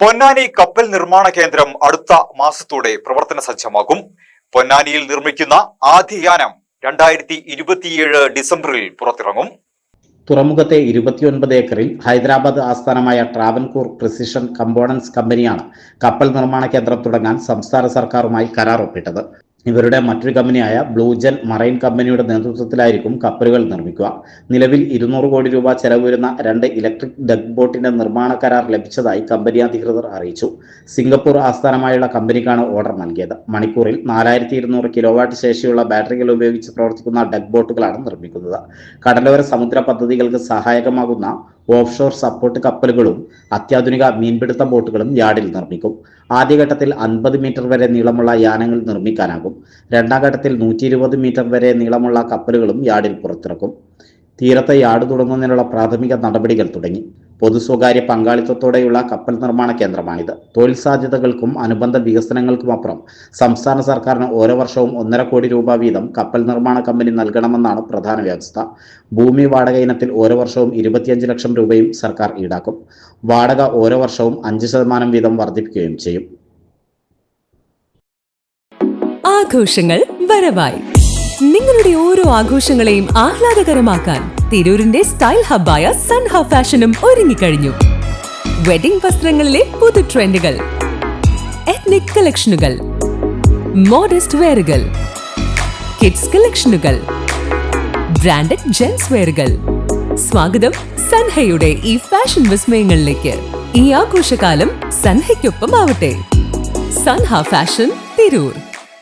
പൊന്നാനി കപ്പൽ നിർമ്മാണ കേന്ദ്രം അടുത്ത മാസത്തോടെ പ്രവർത്തന സജ്ജമാകും. പൊന്നാനിയിൽ നിർമ്മിക്കുന്ന ആദ്യ യാനം 2027 ഡിസംബറിൽ പുറത്തിറങ്ങും. തുറമുഖത്തെ 29 ഏക്കറിൽ ഹൈദരാബാദ് ആസ്ഥാനമായ ട്രാവൻകൂർ പ്രിസിഷൻ കമ്പോണൻസ് കമ്പനിയാണ് കപ്പൽ നിർമ്മാണ കേന്ദ്രം തുടങ്ങാൻ സംസ്ഥാന സർക്കാരുമായി കരാർ ഒപ്പിട്ടത്. ഇവരുടെ മറ്റൊരു കമ്പനിയായ ബ്ലൂജെൽ മറൈൻ കമ്പനിയുടെ നേതൃത്വത്തിലായിരിക്കും കപ്പലുകൾ നിർമ്മിക്കുക. നിലവിൽ 200 കോടി രൂപ ചെലവ് വരുന്ന 2 ഇലക്ട്രിക് ഡഗ് ബോട്ടിന്റെ നിർമ്മാണ കരാർ ലഭിച്ചതായി കമ്പനി അധികൃതർ അറിയിച്ചു. സിംഗപ്പൂർ ആസ്ഥാനമായുള്ള കമ്പനിക്കാണ് ഓർഡർ നൽകിയത്. മണിക്കൂറിൽ 4200 കിലോവാട്ട് ശേഷിയുള്ള ബാറ്ററികൾ ഉപയോഗിച്ച് പ്രവർത്തിക്കുന്ന ഡഗ് ബോട്ടുകളാണ് നിർമ്മിക്കുന്നത്. കടലോര സമുദ്ര പദ്ധതികൾക്ക് സഹായകമാകുന്ന ഓഫ്ഷോർ സപ്പോർട്ട് കപ്പലുകളും അത്യാധുനിക മീൻപിടുത്ത ബോട്ടുകളും യാർഡിൽ നിർമ്മിക്കും. ആദ്യഘട്ടത്തിൽ 50 മീറ്റർ വരെ നീളമുള്ള യാനങ്ങൾ നിർമ്മിക്കാനാകും. രണ്ടാം ഘട്ടത്തിൽ 120 മീറ്റർ വരെ നീളമുള്ള കപ്പലുകളും യാർഡിൽ പുറത്തിറക്കും. തീരത്തെ യാർഡ് തുടങ്ങുന്നതിനുള്ള പ്രാഥമിക നടപടികൾ തുടങ്ങി. പൊതു സ്വകാര്യ പങ്കാളിത്തത്തോടെയുള്ള കപ്പൽ നിർമ്മാണ കേന്ദ്രമാണിത്. തൊഴിൽ സാധ്യതകൾക്കും അനുബന്ധ വികസനങ്ങൾക്കുമപ്പുറം സംസ്ഥാന സർക്കാരിന് ഓരോ വർഷവും 1.5 കോടി രൂപ വീതം കപ്പൽ നിർമ്മാണ കമ്പനി നൽകണമെന്നാണ് പ്രധാന വ്യവസ്ഥ. ഭൂമി വാടക ഇനത്തിൽ ഓരോ വർഷവും 25 ലക്ഷം രൂപയും സർക്കാർ ഈടാക്കും. വാടക ഓരോ വർഷവും 5% വീതം വർദ്ധിപ്പിക്കുകയും ചെയ്യും. ആഘോഷങ്ങൾ വരവായി. നിങ്ങളുടെ ഓരോ ആഘോഷങ്ങളെയും ആഹ്ലാദകരമാക്കാൻ തിരൂരിന്റെ സ്റ്റൈൽ ഹബ്ബായ സൻഹ ഫാഷനും ഒരുങ്ങിക്കഴിഞ്ഞു. വെഡിംഗ് വസ്ത്രങ്ങളിലെ പുതു ട്രെൻഡുകൾ, എത്നിക് കളക്ഷനുകൾ, മോഡസ്റ്റ് വെയറുകൾ, കിഡ്സ് കളക്ഷനുകൾ, ബ്രാൻഡഡ് ജെൻസ് വെയറുകൾ. സ്വാഗതം സൻഹയുടെ ഈ ഫാഷൻ വിസ്മയങ്ങളിലേക്ക്. ഈ ആഘോഷകാലം സൻഹയ്ക്കൊപ്പം ആവട്ടെ. സൻഹ ഫാഷൻ, തിരൂർ.